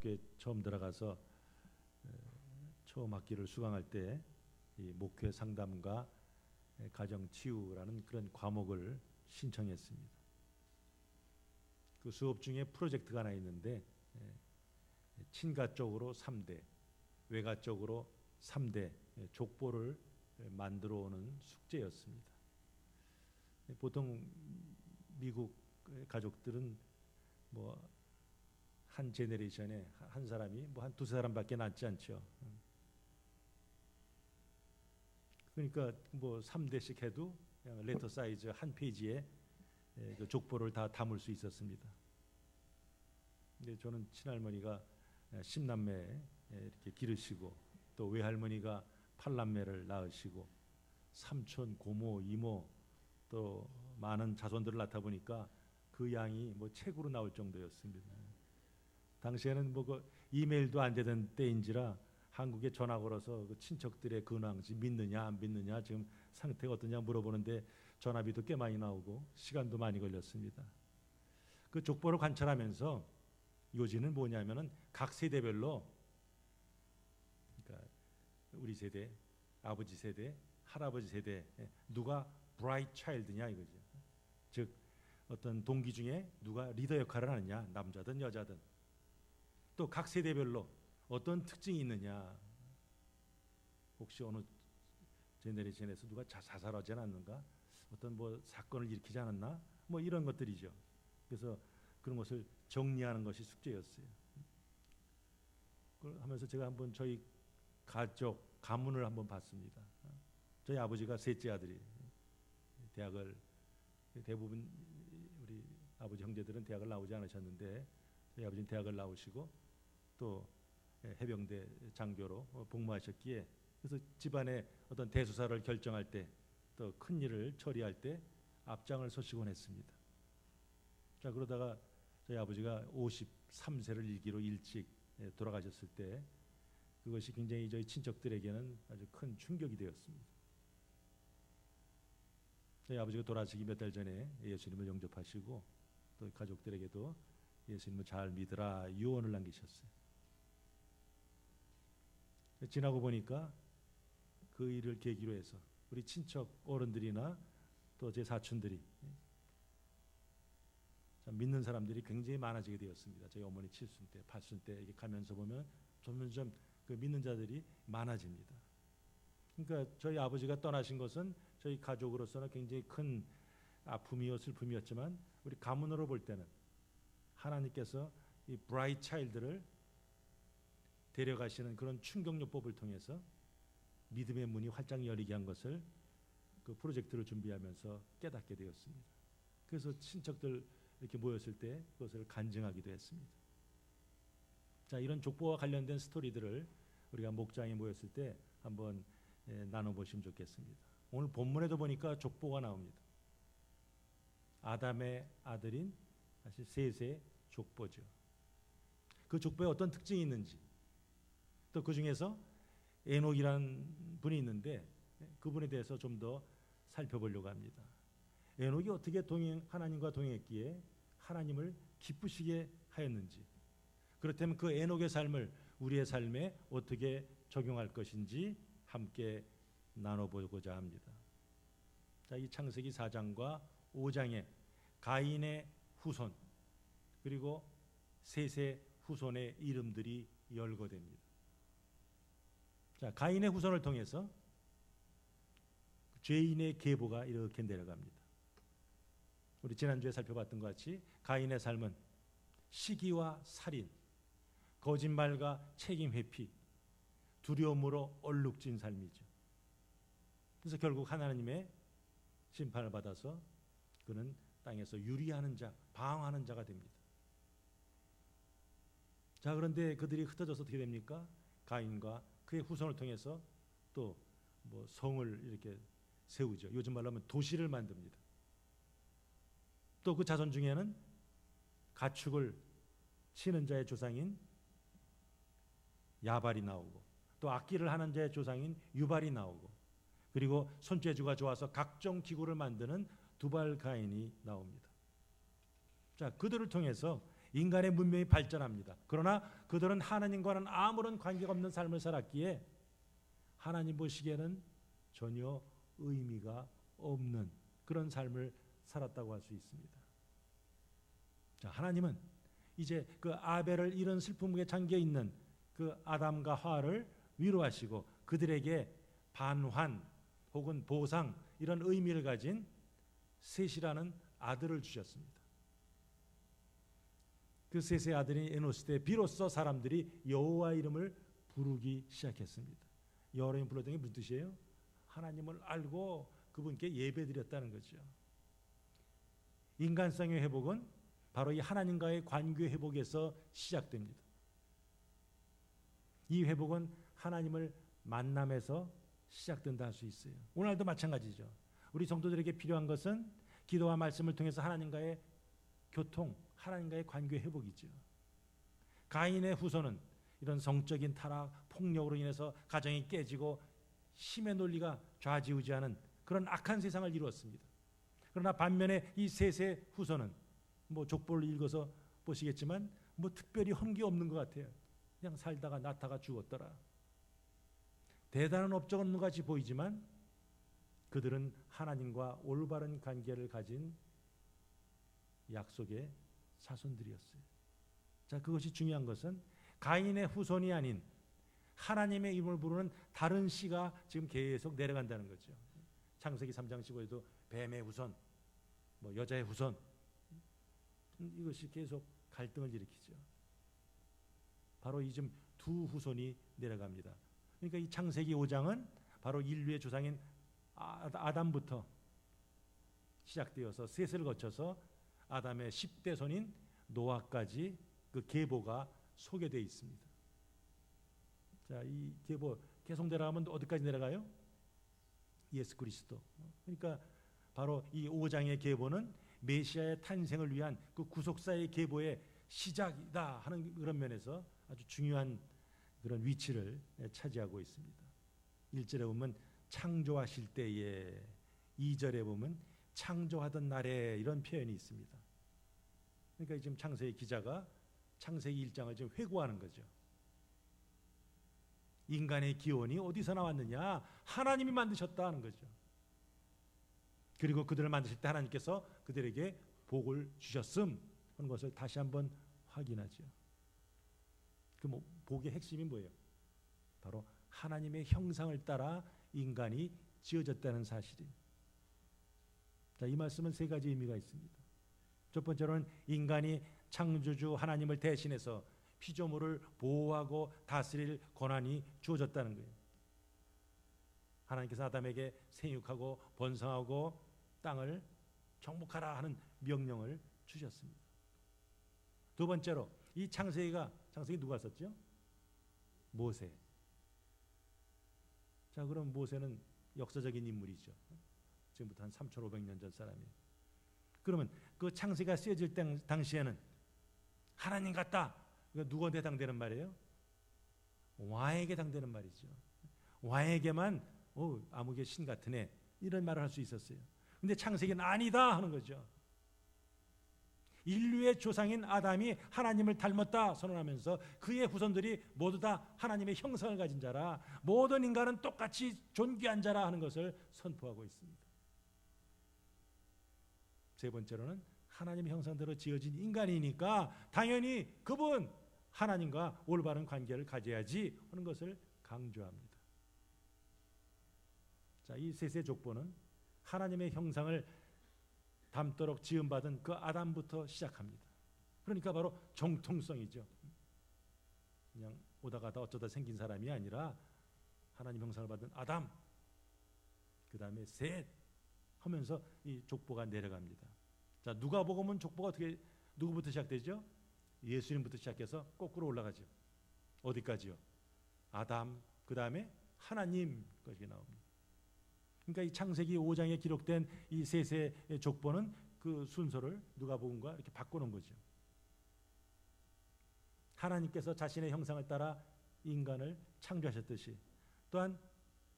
초등학교에 처음 들어가서 처음 학기를 수강할 때 이 목회 상담과 가정 치유라는 그런 과목을 신청했습니다. 그 수업 중에 프로젝트가 하나 있는데 친가 쪽으로 3대, 외가 쪽으로 3대 족보를 만들어 오는 숙제였습니다. 보통 미국 가족들은 뭐 한 제너레이션에 한 사람이 뭐 한 두세 사람밖에 낳지 않죠. 그러니까 뭐 3대씩 해도 그냥 레터 사이즈 한 페이지에 그 족보를 다 담을 수 있었습니다. 근데 저는 친할머니가 10남매 이렇게 기르시고 또 외할머니가 8남매를 낳으시고 삼촌, 고모, 이모 또 많은 자손들을 낳다 보니까 그 양이 뭐 책으로 나올 정도였습니다. 당시에는 뭐 그 이메일도 안 되던 때인지라 한국에 전화 걸어서 그 친척들의 근황지 믿느냐 안 믿느냐 지금 상태가 어떠냐 물어보는데 전화비도 꽤 많이 나오고 시간도 많이 걸렸습니다. 그 족보를 관찰하면서 요지는 뭐냐면은 각 세대별로 그러니까 우리 세대, 아버지 세대, 할아버지 세대 누가 브라이트 차일드냐 이거죠. 즉 어떤 동기 중에 누가 리더 역할을 하느냐 남자든 여자든 또 각 세대별로 어떤 특징이 있느냐 혹시 어느 제너레이션에서 누가 자살하지 않았는가 어떤 뭐 사건을 일으키지 않았나 뭐 이런 것들이죠. 그래서 그런 것을 정리하는 것이 숙제였어요. 그걸 하면서 제가 한번 저희 가족 가문을 한번 봤습니다. 저희 아버지가 셋째 아들이 대학을 대부분 우리 아버지 형제들은 대학을 나오지 않으셨는데 저희 아버지는 대학을 나오시고 또 해병대 장교로 복무하셨기에 그래서 집안의 어떤 대수사를 결정할 때 또 큰 일을 처리할 때 앞장을 서시곤 했습니다. 자 그러다가 저희 아버지가 53세를 일기로 일찍 돌아가셨을 때 그것이 굉장히 저희 친척들에게는 아주 큰 충격이 되었습니다. 저희 아버지가 돌아가시기 몇 달 전에 예수님을 영접하시고 또 가족들에게도 예수님을 잘 믿으라 유언을 남기셨어요. 지나고 보니까 그 일을 계기로 해서 우리 친척 어른들이나 또 제 사촌들이 믿는 사람들이 굉장히 많아지게 되었습니다. 저희 어머니 칠순 때, 팔순 때 이렇게 가면서 보면 점점 그 믿는 자들이 많아집니다. 그러니까 저희 아버지가 떠나신 것은 저희 가족으로서는 굉장히 큰 아픔이요 슬픔이었지만 우리 가문으로 볼 때는 하나님께서 이 브라이트 차일드를 데려가시는 그런 충격요법을 통해서 믿음의 문이 활짝 열리게 한 것을 그 프로젝트를 준비하면서 깨닫게 되었습니다. 그래서 친척들 이렇게 모였을 때 그것을 간증하기도 했습니다. 자, 이런 족보와 관련된 스토리들을 우리가 목장에 모였을 때 한번 나눠보시면 좋겠습니다. 오늘 본문에도 보니까 족보가 나옵니다. 아담의 아들인 사실 셋의 족보죠. 그 족보에 어떤 특징이 있는지 또 그 중에서 에녹이라는 분이 있는데 그분에 대해서 좀 더 살펴보려고 합니다. 에녹이 어떻게 하나님과 동행했기에 하나님을 기쁘시게 하였는지 그렇다면 그 에녹의 삶을 우리의 삶에 어떻게 적용할 것인지 함께 나눠보고자 합니다. 자, 이 창세기 4장과 5장에 가인의 후손 그리고 셋의 후손의 이름들이 열거됩니다. 자, 가인의 후손을 통해서 죄인의 계보가 이렇게 내려갑니다. 우리 지난주에 살펴봤던 것 같이 가인의 삶은 시기와 살인, 거짓말과 책임 회피, 두려움으로 얼룩진 삶이죠. 그래서 결국 하나님의 심판을 받아서 그는 땅에서 유리하는 자, 방황하는 자가 됩니다. 자, 그런데 그들이 흩어져서 어떻게 됩니까? 가인과 그의 후손을 통해서 또 뭐 성을 이렇게 세우죠. 요즘 말로 하면 도시를 만듭니다. 또 그 자손 중에는 가축을 치는 자의 조상인 야발이 나오고 또 악기를 하는 자의 조상인 유발이 나오고 그리고 손재주가 좋아서 각종 기구를 만드는 두발 가인이 나옵니다. 자, 그들을 통해서 인간의 문명이 발전합니다. 그러나 그들은 하나님과는 아무런 관계가 없는 삶을 살았기에 하나님 보시기에는 전혀 의미가 없는 그런 삶을 살았다고 할 수 있습니다. 자, 하나님은 이제 그 아벨을 잃은 슬픔에 잠겨 있는 그 아담과 하와를 위로하시고 그들에게 반환 혹은 보상 이런 의미를 가진 셋이라는 아들을 주셨습니다. 그 셋의 아들이 에노스 때 비로소 사람들이 여호와 이름을 부르기 시작했습니다. 여호와 이름 불렀던 게 무슨 뜻이에요? 하나님을 알고 그분께 예배드렸다는 거죠. 인간성의 회복은 바로 이 하나님과의 관계 회복에서 시작됩니다. 이 회복은 하나님을 만남에서 시작된다 할 수 있어요. 오늘도 마찬가지죠. 우리 성도들에게 필요한 것은 기도와 말씀을 통해서 하나님과의 교통, 하나님과의 관계 회복이죠. 가인의 후손은 이런 성적인 타락, 폭력으로 인해서 가정이 깨지고 힘의 논리가 좌지우지하는 그런 악한 세상을 이루었습니다. 그러나 반면에 이 셋의 후손은 뭐 족보를 읽어서 보시겠지만 뭐 특별히 험기 없는 것 같아요. 그냥 살다가 낳다가 죽었더라. 대단한 업적은 없는 것 같이 보이지만 그들은 하나님과 올바른 관계를 가진 약속의 자손들이었어요. 자, 그것이 중요한 것은 가인의 후손이 아닌 하나님의 이름을 부르는 다른 씨가 지금 계속 내려간다는 거죠. 창세기 3장 15에도 뱀의 후손, 뭐 여자의 후손, 이것이 계속 갈등을 일으키죠. 바로 이 지금 두 후손이 내려갑니다. 그러니까 이 창세기 5장은 바로 인류의 조상인 아담부터 시작되어서 셋을 거쳐서 아담의 10대 손인 노아까지 그 계보가 소개되어 있습니다. 자, 이 계보 계속 내려가면 어디까지 내려가요? 예수 그리스도. 그러니까 바로 이 5장의 계보는 메시아의 탄생을 위한 그 구속사의 계보의 시작이다 하는 그런 면에서 아주 중요한 그런 위치를 차지하고 있습니다. 1절에 보면 창조하실 때에, 2절에 보면 창조하던 날에 이런 표현이 있습니다. 그러니까 지금 창세기 기자가 창세기 1장을 지금 회고하는 거죠. 인간의 기원이 어디서 나왔느냐? 하나님이 만드셨다 하는 거죠. 그리고 그들을 만드실 때 하나님께서 그들에게 복을 주셨음 하는 것을 다시 한번 확인하죠. 그 복의 핵심이 뭐예요? 바로 하나님의 형상을 따라 인간이 지어졌다는 사실이에요. 자, 이 말씀은 세 가지 의미가 있습니다. 첫 번째로는 인간이 창조주 하나님을 대신해서 피조물을 보호하고 다스릴 권한이 주어졌다는 거예요. 하나님께서 아담에게 생육하고 번성하고 땅을 정복하라 하는 명령을 주셨습니다. 두 번째로 이 창세기 누가 썼죠? 모세. 자, 그럼 모세는 역사적인 인물이죠. 지금부터 한 3,500년 전 사람이에요. 그러면 그 창세기가 쓰여질 당시에는 하나님 같다. 누구한테 해당되는 말이에요? 왕에게 해당되는 말이죠. 왕에게만 아무개 신 같은 애 이런 말을 할 수 있었어요. 근데 창세기는 아니다 하는 거죠. 인류의 조상인 아담이 하나님을 닮았다 선언하면서 그의 후손들이 모두 다 하나님의 형상을 가진 자라, 모든 인간은 똑같이 존귀한 자라 하는 것을 선포하고 있습니다. 세 번째로는 하나님의 형상대로 지어진 인간이니까 당연히 그분 하나님과 올바른 관계를 가져야지 하는 것을 강조합니다. 자, 이 셋의 족보는 하나님의 형상을 담도록 지음받은 그 아담부터 시작합니다. 그러니까 바로 정통성이죠. 그냥 오다 가다 어쩌다 생긴 사람이 아니라 하나님 형상을 받은 아담, 그 다음에 셋 하면서 이 족보가 내려갑니다. 자, 누가복음은 족보가 어떻게 누구부터 시작되죠? 예수님부터 시작해서 거꾸로 올라가죠. 어디까지요? 아담, 그 다음에 하나님까지 나옵니다. 그러니까 이 창세기 5장에 기록된 이 셋의 족보는 그 순서를 누가복음과 이렇게 바꿔놓은 거죠. 하나님께서 자신의 형상을 따라 인간을 창조하셨듯이 또한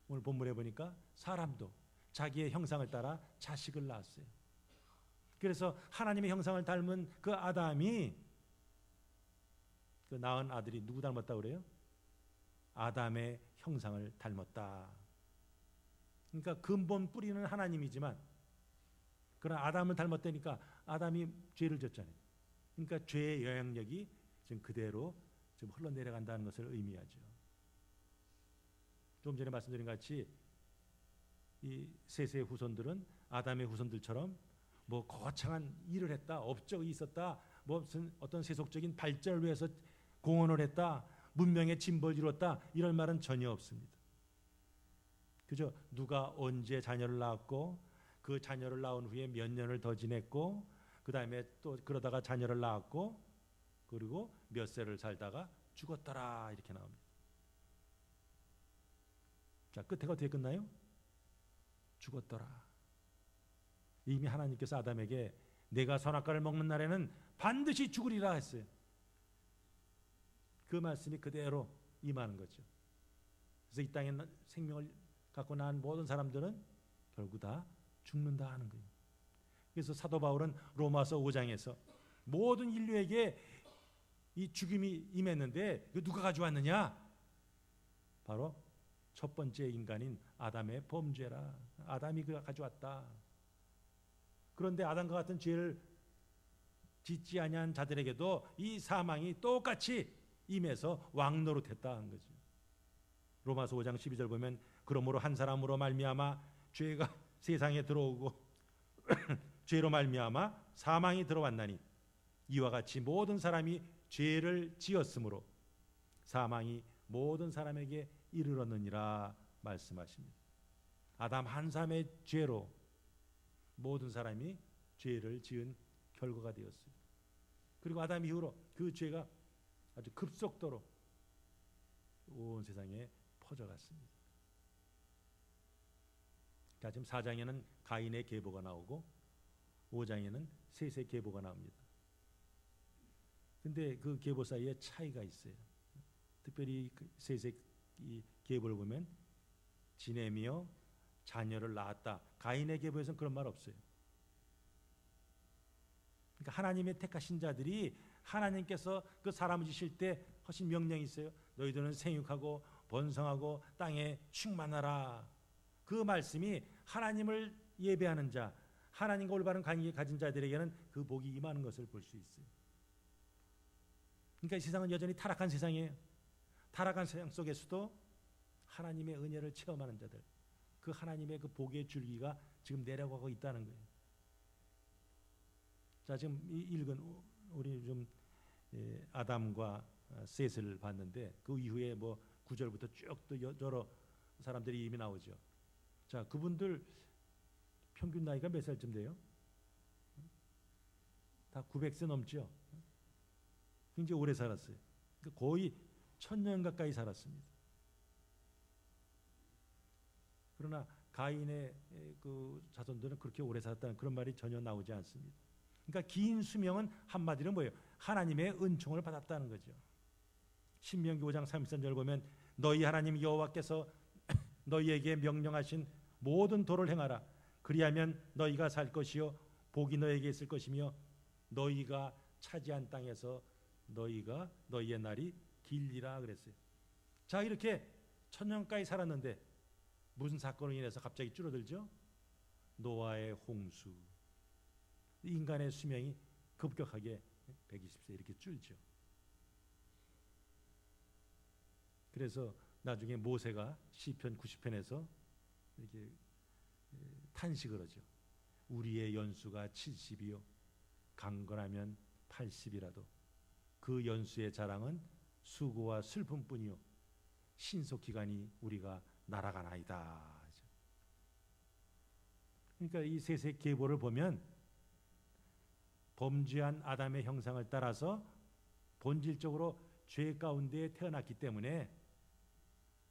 오늘 본문에 보니까 사람도 자기의 형상을 따라 자식을 낳았어요. 그래서 하나님의 형상을 닮은 그 아담이 그 낳은 아들이 누구 닮았다 그래요? 아담의 형상을 닮았다. 그러니까 근본 뿌리는 하나님이지만 그러나 아담을 닮았다니까 아담이 죄를 졌잖아요. 그러니까 죄의 영향력이 지금 그대로 지금 흘러내려간다는 것을 의미하죠. 좀 전에 말씀드린 같이 이 셋의 후손들은 아담의 후손들처럼 뭐 거창한 일을 했다, 업적이 있었다, 무슨 어떤 세속적인 발전을 위해서 공헌을 했다, 문명의 진보를 이뤘다 이런 말은 전혀 없습니다. 그죠? 누가 언제 자녀를 낳았고 그 자녀를 낳은 후에 몇 년을 더 지냈고 그 다음에 또 그러다가 자녀를 낳았고 그리고 몇 세를 살다가 죽었더라 이렇게 나옵니다. 자, 끝에가 어떻게 끝나요? 죽었더라. 이미 하나님께서 아담에게 내가 선악과를 먹는 날에는 반드시 죽으리라 했어요. 그 말씀이 그대로 임하는 거죠. 그래서 이 땅에 생명을 갖고 난 모든 사람들은 결국 다 죽는다 하는 거예요. 그래서 사도 바울은 로마서 5장에서 모든 인류에게 이 죽임이 임했는데 누가 가져왔느냐? 바로 첫 번째 인간인 아담의 범죄라. 아담이 그가 가져왔다. 그런데 아담과 같은 죄를 짓지 아니한 자들에게도 이 사망이 똑같이 임해서 왕노릇했다 한 거죠. 로마서 5장 12절 보면 그러므로 한 사람으로 말미암아 죄가 세상에 들어오고 죄로 말미암아 사망이 들어왔나니 이와 같이 모든 사람이 죄를 지었으므로 사망이 모든 사람에게 이르렀느니라 말씀하십니다. 아담 한 사람의 죄로 모든 사람이 죄를 지은 결과가 되었어요. 그리고 아담 이후로 그 죄가 아주 급속도로 온 세상에 퍼져갔습니다. 자, 지금 4장에는 가인의 계보가 나오고 5장에는 셋의 계보가 나옵니다. 근데 그 계보 사이에 차이가 있어요. 특별히 그 셋의 이 계보를 보면 지내며 자녀를 낳았다. 가인의 계보에서는 그런 말 없어요. 그러니까 하나님의 택하신 자들이 하나님께서 그 사람을 지실 때 하신 명령이 있어요. 너희들은 생육하고 번성하고 땅에 충만하라. 그 말씀이 하나님을 예배하는 자, 하나님과 올바른 관계 가진 자들에게는 그 복이 임하는 것을 볼 수 있어요. 그러니까 이 세상은 여전히 타락한 세상이에요. 타락한 세상 속에서도 하나님의 은혜를 체험하는 자들, 그 하나님의 그 복의 줄기가 지금 내려가고 있다는 거예요. 자, 지금 읽은 우리 좀 아담과 셋을 봤는데 그 이후에 뭐 9절부터 쭉 또 여러 사람들이 이미 나오죠. 자, 그분들 평균 나이가 몇 살쯤 돼요? 다 900세 넘죠. 굉장히 오래 살았어요. 거의 1000년 가까이 살았습니다. 그러나 가인의 그 자손들은 그렇게 오래 살았다는 그런 말이 전혀 나오지 않습니다. 그러니까 긴 수명은 한마디로 뭐예요? 하나님의 은총을 받았다는 거죠. 신명기 5장 33절 보면 너희 하나님 여호와께서 너희에게 명령하신 모든 도를 행하라. 그리하면 너희가 살 것이요 복이 너희에게 있을 것이며 너희가 차지한 땅에서 너희의 날이 길리라 그랬어요. 자, 이렇게 1000년까지 살았는데 무슨 사건으로 인해서 갑자기 줄어들죠? 노아의 홍수. 인간의 수명이 급격하게 120세 이렇게 줄죠. 그래서 나중에 모세가 시편 90편에서 이렇게 탄식을 하죠. 우리의 연수가 70이요 강건하면 80이라도 그 연수의 자랑은 수고와 슬픔뿐이요 신속기간이 우리가 날아가나이다. 그러니까 이 셋의 계보를 보면 범죄한 아담의 형상을 따라서 본질적으로 죄 가운데 태어났기 때문에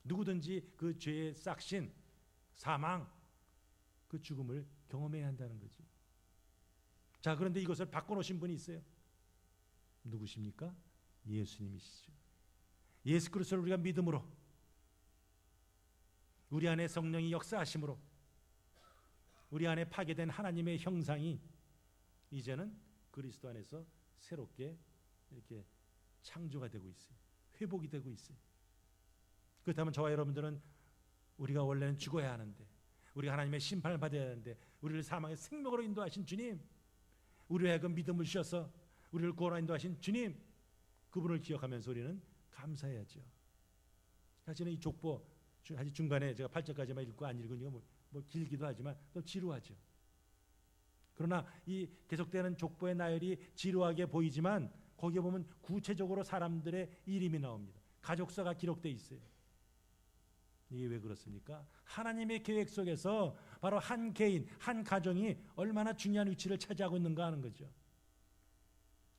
누구든지 그 죄의 싹신, 사망, 그 죽음을 경험해야 한다는 거죠. 자, 그런데 이것을 바꿔놓으신 분이 있어요. 누구십니까? 예수님이시죠. 예수 그리스도를 우리가 믿음으로 우리 안에 성령이 역사하심으로 우리 안에 파괴된 하나님의 형상이 이제는 그리스도 안에서 새롭게 이렇게 창조가 되고 있어요. 회복이 되고 있어요. 그렇다면 저와 여러분들은 우리가 원래는 죽어야 하는데, 우리가 하나님의 심판을 받아야 하는데, 우리를 사망의 생명으로 인도하신 주님, 우리를 하여금 믿음을 주셔서 우리를 구원하여 인도하신 주님, 그분을 기억하면서 우리는 감사해야죠. 사실은 이 족보 사실 중간에 제가 8절까지만 읽고 안 읽으니까 뭐 길기도 하지만 또 지루하죠. 그러나 이 계속되는 족보의 나열이 지루하게 보이지만 거기에 보면 구체적으로 사람들의 이름이 나옵니다. 가족사가 기록되어 있어요. 이게 왜 그렇습니까? 하나님의 계획 속에서 바로 한 개인, 한 가정이 얼마나 중요한 위치를 차지하고 있는가 하는 거죠.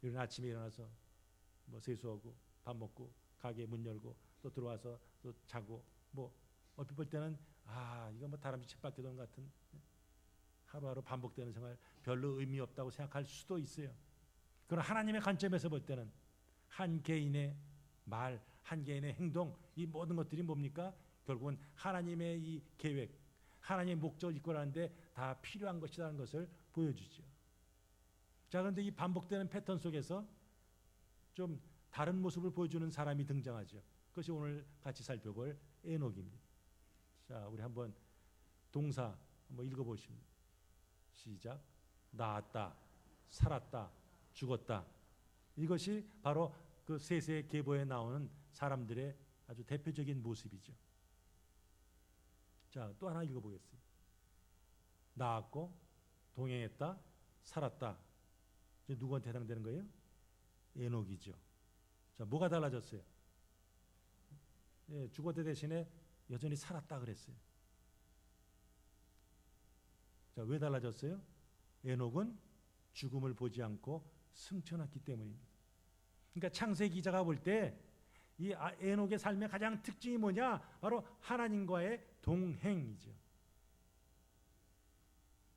이런 아침에 일어나서 뭐 세수하고 밥 먹고 가게 문 열고 또 들어와서 또 자고 뭐 얼핏 볼 때는 이거 뭐 다람쥐 쳇바퀴 도는 같은 하루하루 반복되는 생활 별로 의미 없다고 생각할 수도 있어요. 그러나 하나님의 관점에서 볼 때는 한 개인의 말, 한 개인의 행동, 이 모든 것들이 뭡니까? 결국은 하나님의 이 계획, 하나님의 목적을 이끌어가는데 다 필요한 것이라는 것을 보여주죠. 자, 그런데 이 반복되는 패턴 속에서 좀 다른 모습을 보여주는 사람이 등장하죠. 그것이 오늘 같이 살펴볼 에녹입니다. 자, 우리 한번 동사 한번 읽어보십니다. 시작. 나았다, 살았다, 죽었다. 이것이 바로 그 세세 계보에 나오는 사람들의 아주 대표적인 모습이죠. 자, 또 하나 읽어보겠습니다. 나았고, 동행했다, 살았다. 이제 누구한테 해당되는 거예요? 에녹이죠. 자, 뭐가 달라졌어요? 예, 죽었다 대신에 여전히 살았다 그랬어요. 자, 왜 달라졌어요? 에녹은 죽음을 보지 않고 승천했기 때문입니다. 그러니까 창세기 기자가 볼 때 이 에녹의 삶의 가장 특징이 뭐냐? 바로 하나님과의 동행이죠.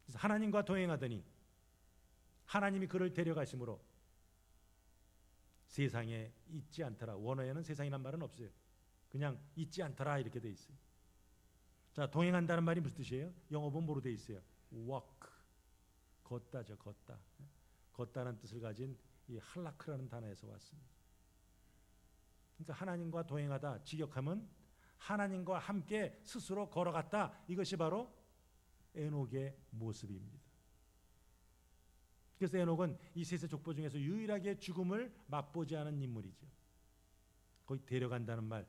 그래서 하나님과 동행하더니 하나님이 그를 데려가심으로 세상에 있지 않더라. 원어에는 세상이란 말은 없어요. 그냥 있지 않더라 이렇게 돼 있어요. 자, 동행한다는 말이 무슨 뜻이에요? 영어 보면 뭐로 돼 있어요? walk, 걷다죠. 걷다. 걷다는 뜻을 가진 이 할라크라는 단어에서 왔습니다. 그러니까 하나님과 동행하다, 직역하면 하나님과 함께 스스로 걸어갔다. 이것이 바로 에녹의 모습입니다. 그래서 에녹은 이 세세 족보 중에서 유일하게 죽음을 맛보지 않은 인물이죠. 거기 데려간다는 말,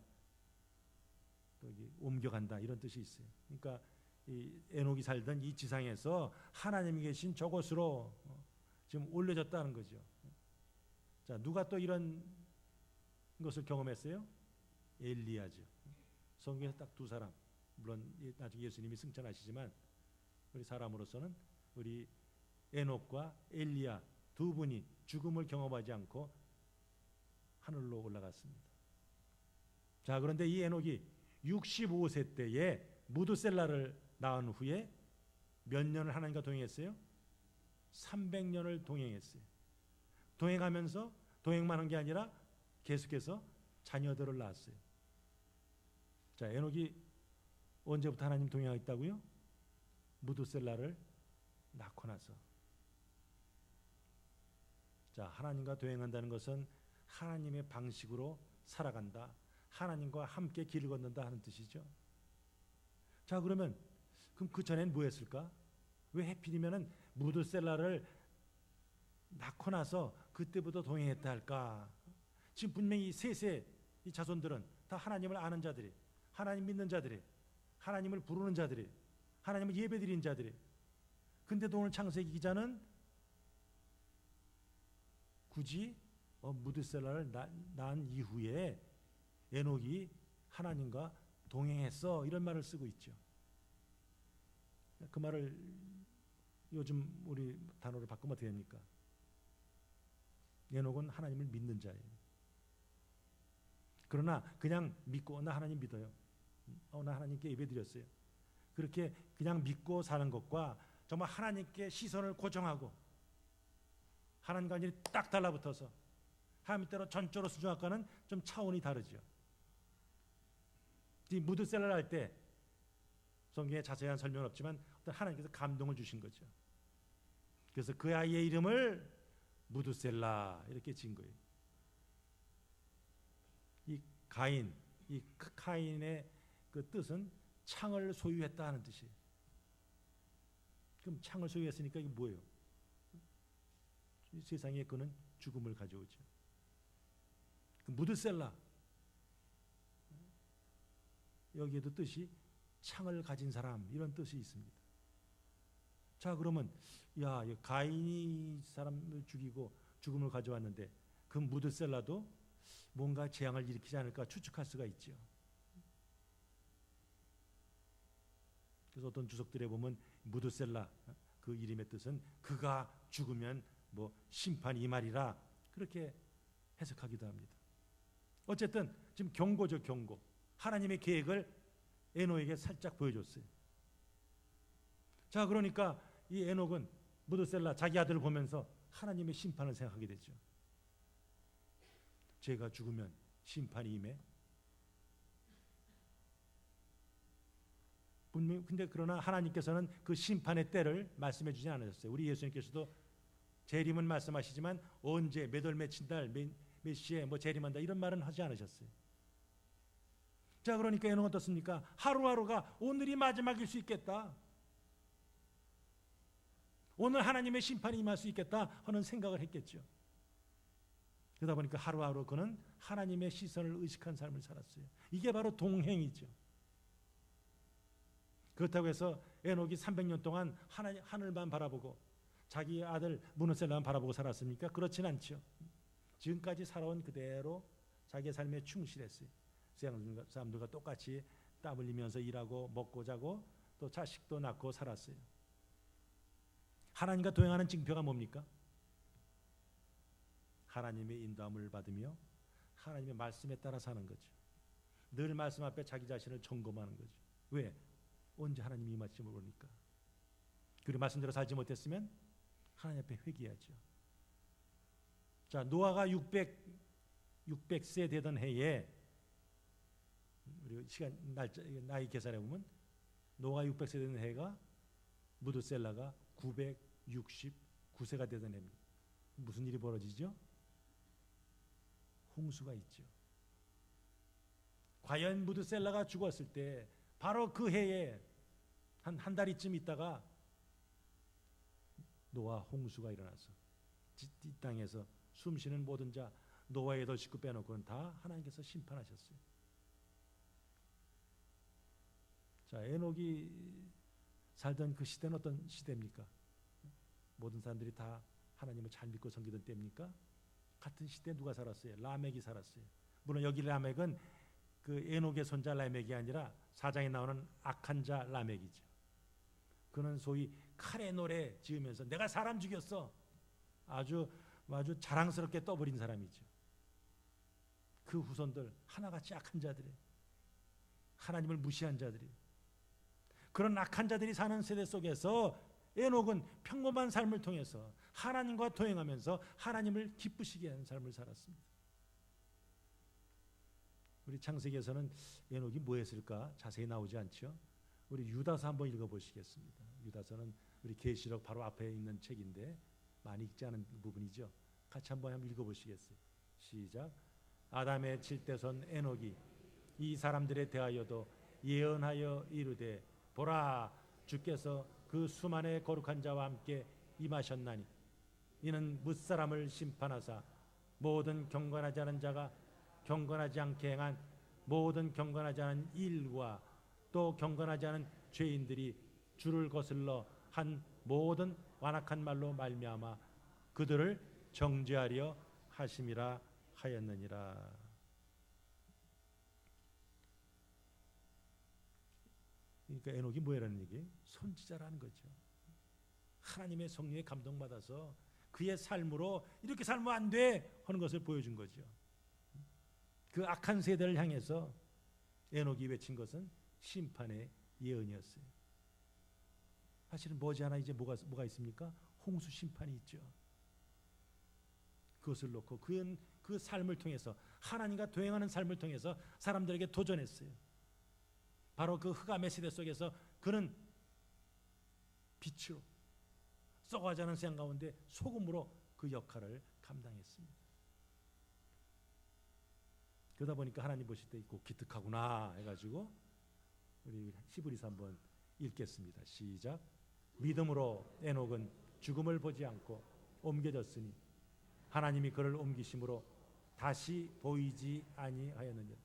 여기 옮겨간다 이런 뜻이 있어요. 그러니까 이 에녹이 살던 이 지상에서 하나님이 계신 저곳으로 지금 올려졌다는 거죠. 자, 누가 또 이런 것을 경험했어요? 엘리야죠. 성경에서 딱 두 사람, 물론 나중에 예수님이 승천하시지만 우리 사람으로서는 우리 에녹과 엘리야 두 분이 죽음을 경험하지 않고 하늘로 올라갔습니다. 자, 그런데 이 에녹이 65세 때에 무드셀라를 낳은 후에 몇 년을 하나님과 동행했어요? 300년을 동행했어요. 동행하면서 동행만 한 게 아니라 계속해서 자녀들을 낳았어요. 자, 에녹이 언제부터 하나님 동행하겠다고요? 무드셀라를 낳고 나서. 자, 하나님과 동행한다는 것은 하나님의 방식으로 살아간다, 하나님과 함께 길을 걷는다 하는 뜻이죠. 자, 그러면 그럼 그 전엔 뭐 했을까? 왜 하필이면은 무드셀라를 낳고 나서 그때부터 동행했다 할까? 지금 분명히 세세 이 자손들은 다 하나님을 아는 자들이, 하나님 믿는 자들이, 하나님을 부르는 자들이, 하나님을 예배드리는 자들이. 근데도 오늘 창세기 기자는 굳이 무드셀라를 낳은 이후에 에녹이 하나님과 동행했어 이런 말을 쓰고 있죠. 그 말을 요즘 우리 단어로 바꾸면 어떻게 됩니까? 에녹은 하나님을 믿는 자예요. 그러나 그냥 믿고 나 하나님 믿어요. 나 하나님께 예배드렸어요. 그렇게 그냥 믿고 사는 것과 정말 하나님께 시선을 고정하고 하나님과 완전히 딱 달라붙어서 하나님 따로 전적으로 수종할까는 좀 차원이 다르죠. 이 무드셀라를 할 때 성경에 자세한 설명은 없지만 어떤 하나님께서 감동을 주신 거죠. 그래서 그 아이의 이름을 무드셀라 이렇게 지은 거예요. 가인, 이 카인의 그 뜻은 창을 소유했다 하는 뜻이에요. 그럼 창을 소유했으니까 이게 뭐예요? 세상에 그는 죽음을 가져오죠. 그 무드셀라, 여기에도 뜻이 창을 가진 사람 이런 뜻이 있습니다. 자, 그러면 야, 가인이 사람을 죽이고 죽음을 가져왔는데 그 무드셀라도 뭔가 재앙을 일으키지 않을까 추측할 수가 있죠. 그래서 어떤 주석들에 보면 무드셀라 그 이름의 뜻은 그가 죽으면 뭐 심판이 이 말이라 그렇게 해석하기도 합니다. 어쨌든 지금 경고죠, 경고. 하나님의 계획을 에녹에게 살짝 보여줬어요. 자, 그러니까 이 에녹은 무드셀라 자기 아들을 보면서 하나님의 심판을 생각하게 되죠. 제가 죽으면 심판이 임해. 분명히 근데 그러나 하나님께서는 그 심판의 때를 말씀해 주지 않으셨어요. 우리 예수님께서도 재림은 말씀하시지만 언제 몇 월 며칠 달 몇 시에 뭐 재림한다 이런 말은 하지 않으셨어요. 자, 그러니까 에녹은 어떻습니까? 하루하루가 오늘이 마지막일 수 있겠다. 오늘 하나님의 심판이 임할 수 있겠다 하는 생각을 했겠죠. 그러다 보니까 하루하루 그는 하나님의 시선을 의식한 삶을 살았어요. 이게 바로 동행이죠. 그렇다고 해서 에녹이 300년 동안 하늘만 바라보고 자기 아들 무드셀라만 바라보고 살았습니까? 그렇진 않죠. 지금까지 살아온 그대로 자기의 삶에 충실했어요. 세상 사람들과 똑같이 땀 흘리면서 일하고 먹고 자고 또 자식도 낳고 살았어요. 하나님과 동행하는 징표가 뭡니까? 하나님의 인도함을 받으며 하나님의 말씀에 따라 사는 거죠. 늘 말씀 앞에 자기 자신을 점검하는 거죠. 왜? 언제 하나님이 임할지 모르니까. 그리고 말씀대로 살지 못했으면 하나님 앞에 회개하죠. 자, 노아가 600세 되던 해에 우리 시간 나이 계산해 보면 노아가 600세 되던 해가 무드셀라가 969세가 되던 해입니다. 무슨 일이 벌어지죠? 홍수가 있죠. 과연 무드셀라가 죽었을 때 바로 그 해에 한 달이쯤 있다가 노아 홍수가 일어나서 이 땅에서 숨쉬는 모든 자 노아의 8식구 빼놓고는 다 하나님께서 심판하셨어요. 자, 에녹이 살던 그 시대는 어떤 시대입니까? 모든 사람들이 다 하나님을 잘 믿고 섬기던 때입니까? 같은 시대에 누가 살았어요? 라멕이 살았어요. 물론 여기 라멕은 그 에녹의 손자 라멕이 아니라 사장에 나오는 악한 자 라멕이죠. 그는 소위 칼의 노래 지으면서 내가 사람 죽였어. 아주 자랑스럽게 떠버린 사람이죠. 그 후손들 하나같이 악한 자들이, 하나님을 무시한 자들이, 그런 악한 자들이 사는 세대 속에서 에녹은 평범한 삶을 통해서 하나님과 동행하면서 하나님을 기쁘시게 하는 삶을 살았습니다. 우리 창세기에서는 에녹이 뭐 했을까 자세히 나오지 않죠. 우리 유다서 한번 읽어보시겠습니다. 유다서는 우리 계시록 바로 앞에 있는 책인데 많이 읽지 않은 부분이죠. 같이 한번 읽어보시겠어요. 시작. 아담의 7대손 에녹이 이 사람들에 대하여도 예언하여 이르되 보라, 주께서 그 수만의 거룩한 자와 함께 임하셨나니 이는 뭇사람을 심판하사 모든 경건하지 않은 자가 경건하지 않게 행한 모든 경건하지 않은 일과 또 경건하지 않은 죄인들이 주를 거슬러 한 모든 완악한 말로 말미암아 그들을 정죄하려 하심이라 하였느니라. 그러니까 에녹이 뭐라는 얘기예요? 선지자라는 거죠. 하나님의 성령에 감동받아서 그의 삶으로 이렇게 살면 안 돼 하는 것을 보여준 거죠. 그 악한 세대를 향해서 에녹이 외친 것은 심판의 예언이었어요. 사실은 머지않아 이제 뭐가 있습니까? 홍수 심판이 있죠. 그것을 놓고 그는 그 삶을 통해서 하나님과 동행하는 삶을 통해서 사람들에게 도전했어요. 바로 그 흑암의 세대 속에서 그는 빛으로 썩어가지 않은 세상 가운데 소금으로 그 역할을 감당했습니다. 그러다 보니까 하나님 보실 때 있고 기특하구나 해가지고 우리 히브리서 한번 읽겠습니다. 시작. 믿음으로 에녹은 죽음을 보지 않고 옮겨졌으니 하나님이 그를 옮기심으로 다시 보이지 아니하였느니라.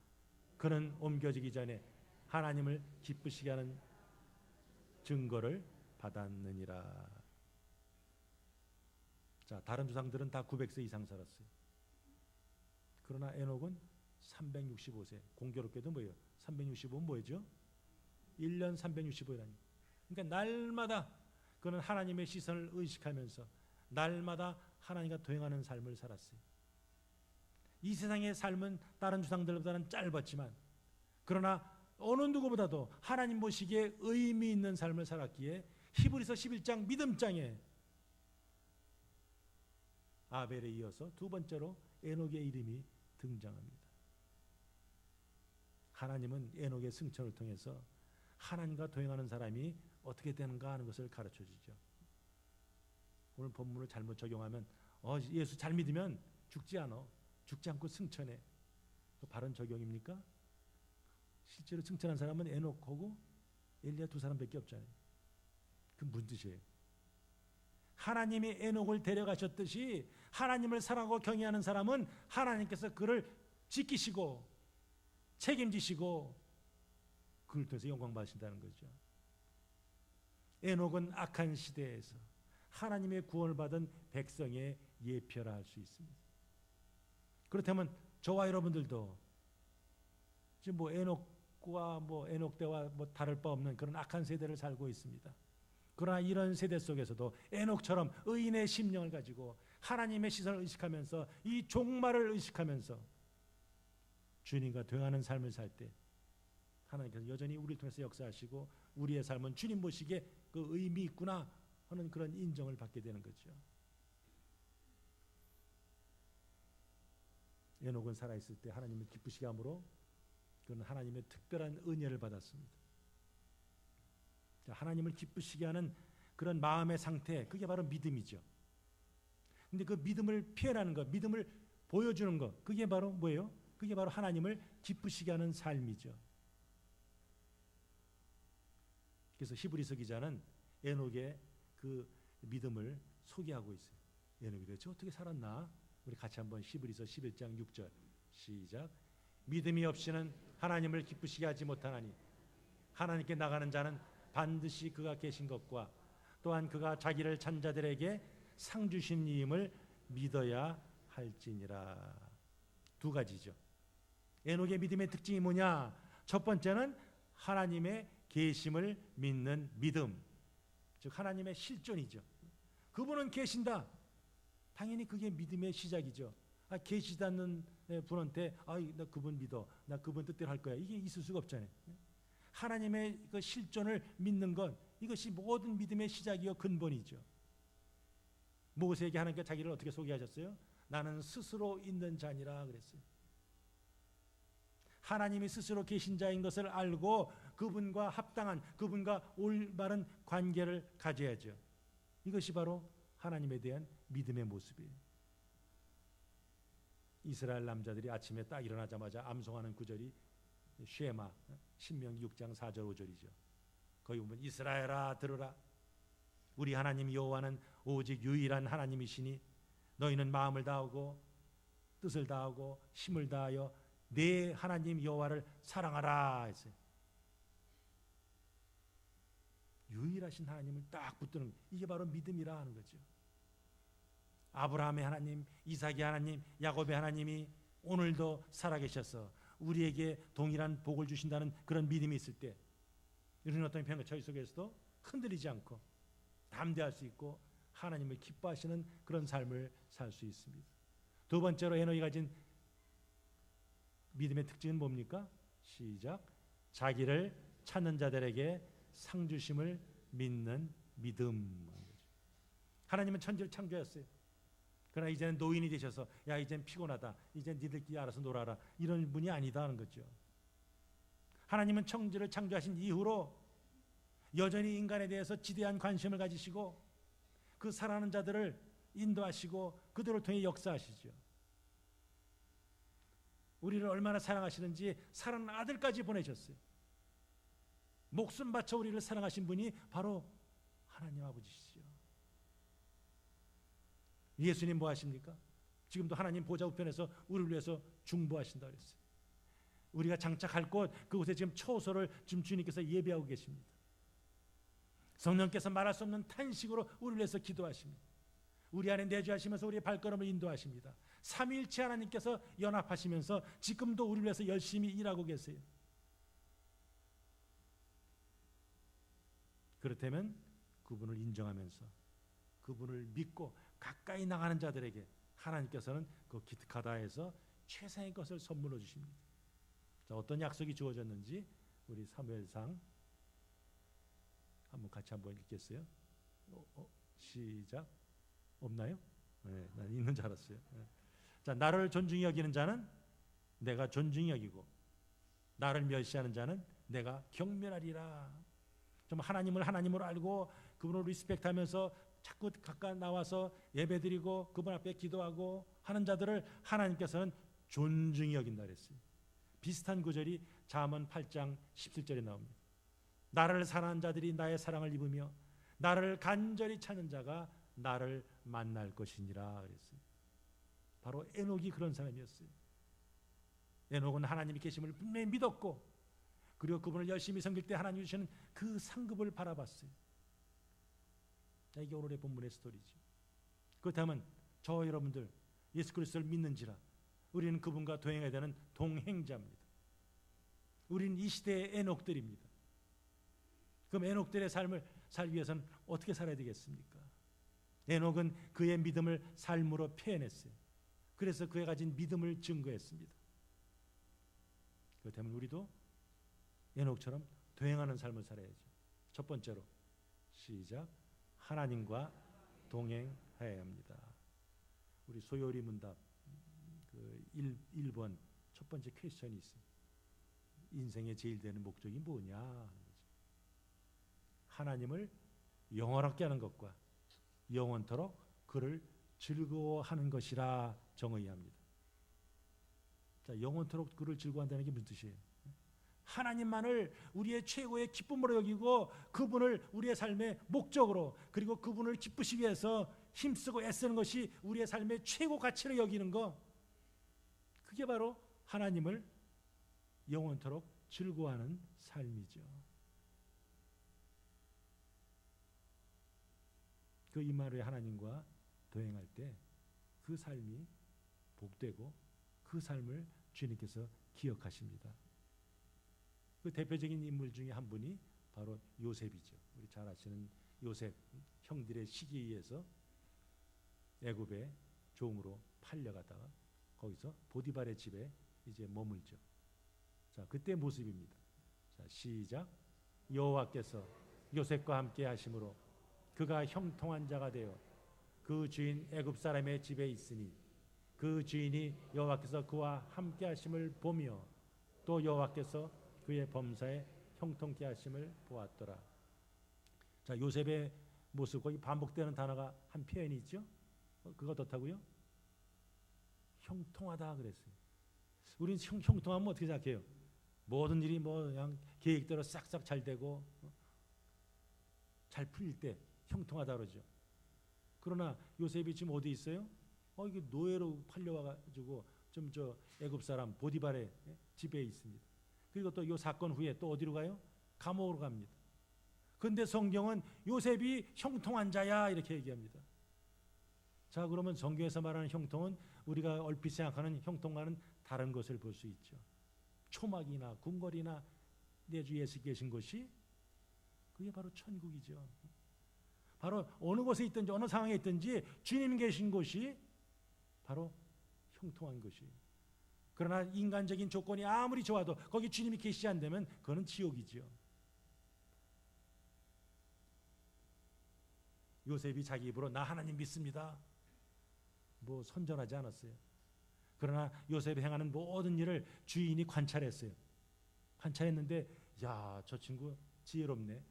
그는 옮겨지기 전에 하나님을 기쁘시게 하는 증거를 받았느니라. 자, 다른 조상들은 다 900세 이상 살았어요. 그러나 에녹은 365세. 공교롭게도 뭐예요? 365는 뭐죠? 1년 365일이라니. 그러니까 날마다 그는 하나님의 시선을 의식하면서 날마다 하나님과 동행하는 삶을 살았어요. 이 세상의 삶은 다른 조상들보다는 짧았지만 그러나 어느 누구보다도 하나님 보시기에 의미 있는 삶을 살았기에 히브리서 11장 믿음장에 아벨에 이어서 두 번째로 에녹의 이름이 등장합니다. 하나님은 에녹의 승천을 통해서 하나님과 동행하는 사람이 어떻게 되는가 하는 것을 가르쳐 주죠. 오늘 본문을 잘못 적용하면 예수 잘 믿으면 죽지 않아. 죽지 않고 승천해. 그 바른 적용입니까? 실제로 승천한 사람은 에녹하고 엘리야 두 사람밖에 없잖아요. 그 무슨 뜻이에요? 하나님이 에녹을 데려가셨듯이 하나님을 사랑하고 경외하는 사람은 하나님께서 그를 지키시고 책임지시고 그를 통해서 영광 받으신다는 거죠. 에녹은 악한 시대에서 하나님의 구원을 받은 백성의 예표라 할 수 있습니다. 그렇다면 저와 여러분들도 지금 에녹과 에녹 때와 다를 바 없는 그런 악한 세대를 살고 있습니다. 그러나 이런 세대 속에서도 에녹처럼 의인의 심령을 가지고 하나님의 시선을 의식하면서 이 종말을 의식하면서 주님과 동행하는 삶을 살 때 하나님께서 여전히 우리를 통해서 역사하시고 우리의 삶은 주님 보시기에 그 의미 있구나 하는 그런 인정을 받게 되는 거죠. 에녹은 살아있을 때 하나님을 기쁘시게 함으로 그는 하나님의 특별한 은혜를 받았습니다. 하나님을 기쁘시게 하는 그런 마음의 상태, 그게 바로 믿음이죠. 근데 그 믿음을 표현하는 것, 믿음을 보여주는 것, 그게 바로 뭐예요? 그게 바로 하나님을 기쁘시게 하는 삶이죠. 그래서 히브리서 기자는 에녹의 그 믿음을 소개하고 있어요. 에녹이 도대체 어떻게 살았나? 우리 같이 한번 히브리서 11장 6절 시작. 믿음이 없이는 하나님을 기쁘시게 하지 못하나니 하나님께 나가는 자는 반드시 그가 계신 것과 또한 그가 자기를 찬 자들에게 상 주신 이임을 믿어야 할지니라. 두 가지죠. 에녹의 믿음의 특징이 뭐냐? 첫 번째는 하나님의 계심을 믿는 믿음, 즉 하나님의 실존이죠. 그분은 계신다. 당연히 그게 믿음의 시작이죠. 계시지 않는 분한테 나 그분 믿어, 나 그분 뜻대로 할 거야, 이게 있을 수가 없잖아요. 하나님의 그 실존을 믿는 것, 이것이 모든 믿음의 시작이요 근본이죠. 모세에게 하나님께서 자기를 어떻게 소개하셨어요? 나는 스스로 있는 자니라 그랬어요. 하나님이 스스로 계신 자인 것을 알고 그분과 합당한, 그분과 올바른 관계를 가져야죠. 이것이 바로 하나님에 대한 믿음의 모습이에요. 이스라엘 남자들이 아침에 딱 일어나자마자 암송하는 구절이 쉐마, 신명기 6장 4절 5절이죠. 거기 보면 이스라엘아 들으라, 우리 하나님 여호와는 오직 유일한 하나님이시니 너희는 마음을 다하고 뜻을 다하고 힘을 다하여 내 하나님 여호와를 사랑하라 했어요. 유일하신 하나님을 딱 붙드는, 이게 바로 믿음이라 하는 거죠. 아브라함의 하나님, 이삭의 하나님, 야곱의 하나님이 오늘도 살아계셔서 우리에게 동일한 복을 주신다는 그런 믿음이 있을 때 우리는 어떤 편과 처지 속에서도 흔들리지 않고 담대할 수 있고 하나님을 기뻐하시는 그런 삶을 살 수 있습니다. 두 번째로 에녹이 가진 믿음의 특징은 뭡니까? 시작. 자기를 찾는 자들에게 상 주심을 믿는 믿음. 하나님은 천지를 창조했어요. 그러나 이제는 노인이 되셔서 야 이젠 피곤하다, 이젠 니들끼리 알아서 놀아라, 이런 분이 아니다 하는 거죠. 하나님은 천지를 창조하신 이후로 여전히 인간에 대해서 지대한 관심을 가지시고 그 살아가는 자들을 인도하시고 그들을 통해 역사하시죠. 우리를 얼마나 사랑하시는지 사랑하는 아들까지 보내셨어요. 목숨 바쳐 우리를 사랑하신 분이 바로 하나님 아버지시죠. 예수님 뭐 하십니까? 지금도 하나님 보좌 우편에서 우리를 위해서 중보하신다 그랬어요. 우리가 장착할 곳, 그곳에 지금 처소를 지금 주님께서 예배하고 계십니다. 성령께서 말할 수 없는 탄식으로 우리를 위해서 기도하십니다. 우리 안에 내주하시면서 우리의 발걸음을 인도하십니다. 삼위일체 하나님께서 연합하시면서 지금도 우리를 위해서 열심히 일하고 계세요. 그렇다면 그분을 인정하면서 그분을 믿고 가까이 나가는 자들에게 하나님께서는 그 기특하다해서 최상의 것을 선물로 주십니다. 자, 어떤 약속이 주어졌는지 우리 사무엘상 한번 같이 한번 읽겠어요. 시작. 없나요? 네, 난 있는 줄 알았어요. 네. 자, 나를 존중히 여기는 자는 내가 존중히 여기고 나를 멸시하는 자는 내가 경멸하리라. 좀 하나님을 하나님으로 알고 그분을 리스펙트하면서 자꾸 가까이 나와서 예배드리고 그분 앞에 기도하고 하는 자들을 하나님께서는 존중히 여긴다 그랬어요. 비슷한 구절이 잠언 8장 17절에 나옵니다. 나를 사랑하는 자들이 나의 사랑을 입으며 나를 간절히 찾는 자가 나를 만날 것이니라 그랬어요. 바로 에녹이 그런 사람이었어요. 에녹은 하나님이 계심을 분명히 믿었고 그리고 그분을 열심히 섬길 때 하나님이 주시는 그 상급을 바라봤어요. 자, 이게 오늘의 본문의 스토리죠. 그렇다면 저 여러분들 예수 그리스도를 믿는지라 우리는 그분과 동행해야 되는 동행자입니다. 우리는 이 시대의 에녹들입니다. 그럼 에녹들의 삶을 살기 위해서는 어떻게 살아야 되겠습니까? 에녹은 그의 믿음을 삶으로 표현했어요. 그래서 그가 가진 믿음을 증거했습니다. 그렇다면 우리도 에녹처럼 동행하는 삶을 살아야죠. 첫 번째로 시작. 하나님과 동행해야 합니다. 우리 소요리 문답 그 1번 첫 번째 퀘스천이 있어요. 인생의 제일 되는 목적이 뭐냐? 하나님을 영원하게 하는 것과 영원토록 그를 즐거워하는 것이라 정의합니다. 자, 영원토록 그를 즐거워한다는 게 무슨 뜻이에요? 하나님만을 우리의 최고의 기쁨으로 여기고 그분을 우리의 삶의 목적으로 그리고 그분을 기쁘시기 위해서 힘쓰고 애쓰는 것이 우리의 삶의 최고 가치로 여기는 거, 그게 바로 하나님을 영원토록 즐거워하는 삶이죠. 그 임마누엘 하나님과 동행할 때 그 삶이 복되고 그 삶을 주님께서 기억하십니다. 그 대표적인 인물 중에 한 분이 바로 요셉이죠. 우리 잘 아시는 요셉, 형들의 시기에 의해서 애굽의 종으로 팔려가다가 거기서 보디발의 집에 이제 머물죠. 자, 그때 모습입니다. 자, 시작. 여호와께서 요셉과 함께 하심으로 그가 형통한 자가 되어 그 주인 애굽 사람의 집에 있으니 그 주인이 여호와께서 그와 함께 하심을 보며 또 여호와께서 그의 범사에 형통케 하심을 보았더라. 자, 요셉의 모습, 거기 반복되는 단어가 한 표현이 있죠. 그거 어떻다고요? 형통하다 그랬어요. 우리는 형통하면 어떻게 생각해요? 모든 일이 뭐 그냥 계획대로 싹싹 잘 되고 잘 풀릴 때 형통하다 그러죠. 그러나 요셉이 지금 어디 있어요? 이게 노예로 팔려와가지고 좀 저 애굽 사람 보디발의 집에 있습니다. 그리고 또 이 사건 후에 또 어디로 가요? 감옥으로 갑니다. 그런데 성경은 요셉이 형통한 자야 이렇게 얘기합니다. 자, 그러면 성경에서 말하는 형통은 우리가 얼핏 생각하는 형통과는 다른 것을 볼 수 있죠. 초막이나 궁궐이나 내 주 예수 계신 곳이 그게 바로 천국이죠. 바로 어느 곳에 있든지 어느 상황에 있든지 주님 계신 곳이 바로 형통한 것이에요. 그러나 인간적인 조건이 아무리 좋아도 거기 주님이 계시지 않다면 그거는 지옥이죠. 요셉이 자기 입으로 나 하나님 믿습니다 뭐 선전하지 않았어요. 그러나 요셉이 행하는 모든 일을 주인이 관찰했어요. 관찰했는데 야, 저 친구 지혜롭네.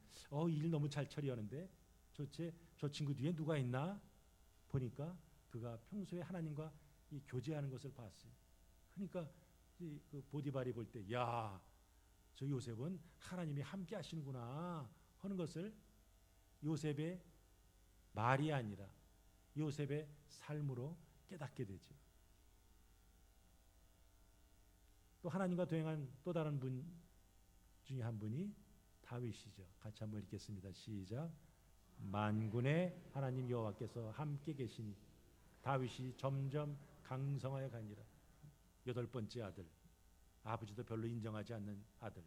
일 너무 잘 처리하는데 저 친구 뒤에 누가 있나 보니까 그가 평소에 하나님과 이 교제하는 것을 봤어요. 그러니까 그 보디발이 볼 때, 야, 저 요셉은 하나님이 함께 하시는구나 하는 것을 요셉의 말이 아니라 요셉의 삶으로 깨닫게 되죠. 또 하나님과 동행한 또 다른 분 중에 한 분이 다윗이죠. 같이 한번 읽겠습니다. 시작. 만군의 하나님 여호와께서 함께 계시니 다윗이 점점 강성하여 가니라. 8번째 아들, 아버지도 별로 인정하지 않는 아들,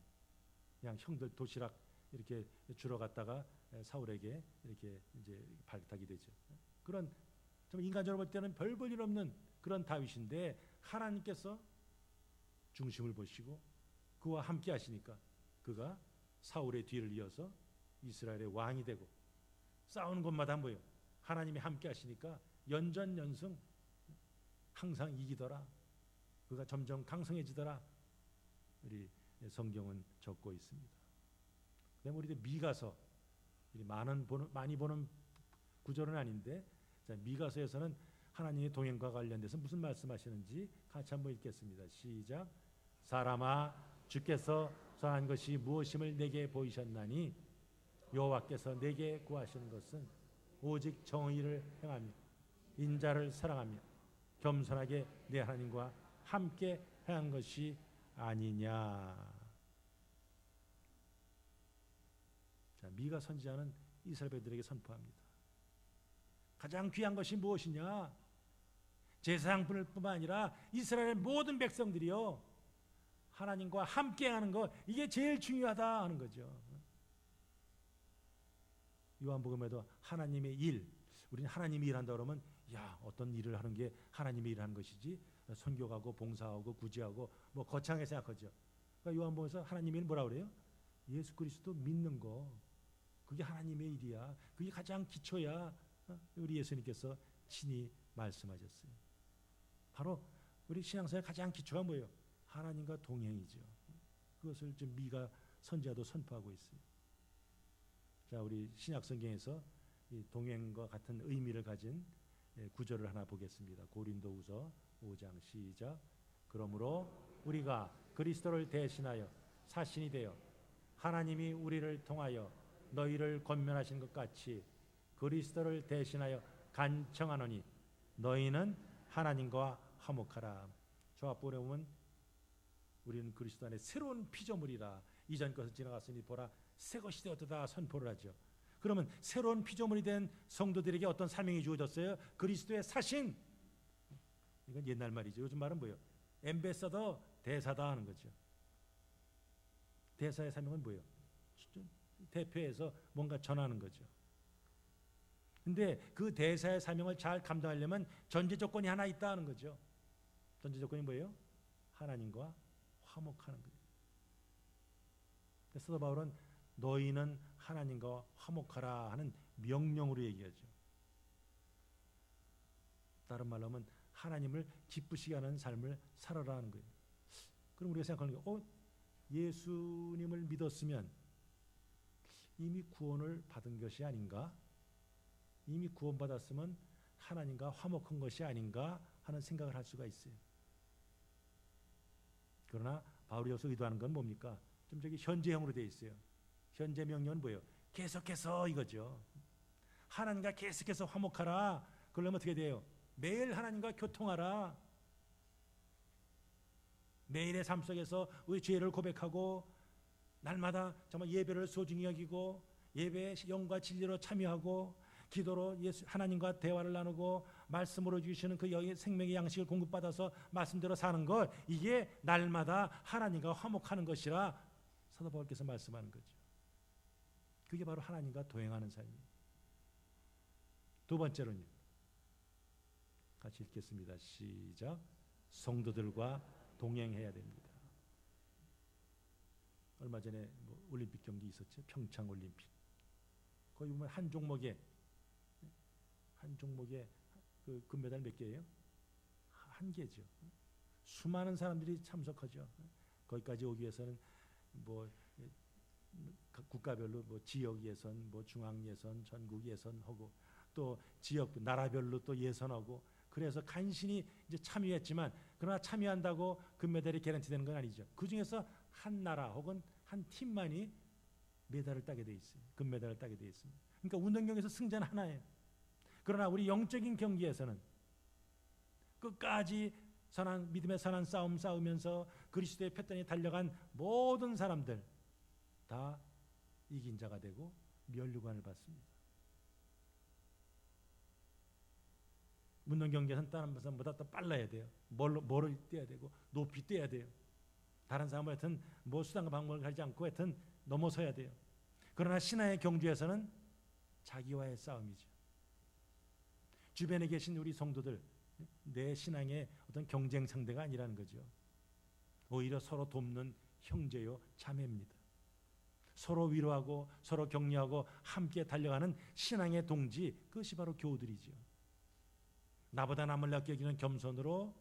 그냥 형들 도시락 이렇게 주러 갔다가 사울에게 이렇게 이제 발탁이 되죠. 그런 좀 인간적으로 볼 때는 별 볼 일 없는 그런 다윗인데 하나님께서 중심을 보시고 그와 함께 하시니까 그가 사울의 뒤를 이어서 이스라엘의 왕이 되고, 싸우는 곳마다 뭐예요? 하나님이 함께 하시니까 연전연승 항상 이기더라. 그가 점점 강성해지더라. 우리 성경은 적고 있습니다. 그다음에 우리 미가서 많이 보는 구절은 아닌데, 미가서에서는 하나님의 동행과 관련돼서 무슨 말씀하시는지 같이 한번 읽겠습니다. 시작. 사람아, 주께서 선한 것이 무엇임을 내게 보이셨나니 여호와께서 내게 구하시는 것은 오직 정의를 행하며 인자를 사랑하며 겸손하게 내 하나님과 함께 행한 것이 아니냐. 자, 미가 선지자는 이스라엘 백성들에게 선포합니다. 가장 귀한 것이 무엇이냐? 제사장뿐만 아니라 이스라엘 모든 백성들이요, 하나님과 함께하는 것, 이게 제일 중요하다 하는 거죠. 요한복음에도 하나님의 일, 우리는 하나님이 일한다 그러면 야, 어떤 일을 하는 게 하나님이 일하는 것이지, 선교하고 봉사하고 구제하고 뭐 거창하게 생각하죠. 그러니까 요한복음에서 하나님의 일 뭐라 그래요? 예수 그리스도 믿는 거, 그게 하나님의 일이야. 그게 가장 기초야. 우리 예수님께서 친히 말씀하셨어요. 바로 우리 신앙생활 가장 기초가 뭐예요? 하나님과 동행이죠. 그것을 좀 미가 선지자도 선포하고 있어요. 자, 우리 신약 성경에서 이 동행과 같은 의미를 가진 구절을 하나 보겠습니다. 고린도후서 5장 시작. 그러므로 우리가 그리스도를 대신하여 사신이 되어 하나님이 우리를 통하여 너희를 권면하신 것 같이 그리스도를 대신하여 간청하노니 너희는 하나님과 화목하라. 저 앞부분에 보면 우리는 그리스도 안에 새로운 피조물이라. 이전 것을 지나갔으니 보라 새 것이 되었다 선포를 하죠. 그러면 새로운 피조물이 된 성도들에게 어떤 사명이 주어졌어요? 그리스도의 사신. 이건 옛날 말이죠. 요즘 말은 뭐예요? 엠베서더, 대사다 하는 거죠. 대사의 사명은 뭐예요? 대표해서 뭔가 전하는 거죠. 근데 그 대사의 사명을 잘 감당하려면 전제 조건이 하나 있다 하는 거죠. 전제 조건이 뭐예요? 하나님과 화목하는 거예요. 사도 바울은 너희는 하나님과 화목하라 하는 명령으로 얘기하죠. 다른 말로 하면 하나님을 기쁘시게 하는 삶을 살아라 하는 거예요. 그럼 우리가 생각하는 게 예수님을 믿었으면 이미 구원을 받은 것이 아닌가? 이미 구원받았으면 하나님과 화목한 것이 아닌가 하는 생각을 할 수가 있어요. 그러나 바울이 여기서 의도하는 건 뭡니까? 좀 저기 현재형으로 되어 있어요. 현재 명령은 뭐예요? 계속해서 이거죠. 하나님과 계속해서 화목하라. 그러려면 어떻게 돼요? 매일 하나님과 교통하라. 매일의 삶 속에서 우리 죄를 고백하고 날마다 정말 예배를 소중히 여기고 예배의 영과 진리로 참여하고 기도로 하나님과 대화를 나누고 말씀으로 주시는 그 생명의 양식을 공급받아서 말씀대로 사는 것, 이게 날마다 하나님과 화목하는 것이라 사도 바울께서 말씀하는 거죠. 그게 바로 하나님과 동행하는 삶이에요. 두 번째로는요. 같이 읽겠습니다. 시작. 성도들과 동행해야 됩니다. 얼마 전에 올림픽 경기 있었죠. 평창 올림픽. 거기 보면 한 종목에 그 금메달 몇 개예요? 한 개죠. 수많은 사람들이 참석하죠. 거기까지 오기 위해서는 국가별로 지역 예선, 중앙 예선, 전국 예선하고 또 지역 나라별로 또 예선하고, 그래서 간신히 이제 참여했지만 그러나 참여한다고 금메달이 개런티되는 건 아니죠. 그 중에서 한 나라 혹은 한 팀만이 메달을 따게 돼 있어요. 금메달을 따게 돼 있습니다. 그러니까 운동 경기에서 승자는 하나예요. 그러나 우리 영적인 경기에서는 끝까지 믿음의 선한 싸움 싸우면서 그리스도의 표단에 달려간 모든 사람들 다 이긴 자가 되고 면류관을 받습니다. 운동 경기에서는 다른 사람보다 더 빨라야 돼요. 뭐를 뛰어야 되고 높이 뛰어야 돼요. 다른 사람은 하여튼 뭐 수단과 방법을 가리지 않고 하여튼 넘어서야 돼요. 그러나 신앙의 경주에서는 자기와의 싸움이죠. 주변에 계신 우리 성도들, 내 신앙의 어떤 경쟁 상대가 아니라는 거죠. 오히려 서로 돕는 형제요 자매입니다. 서로 위로하고 서로 격려하고 함께 달려가는 신앙의 동지, 그것이 바로 교우들이죠. 나보다 남을 낮게 여기는 겸손으로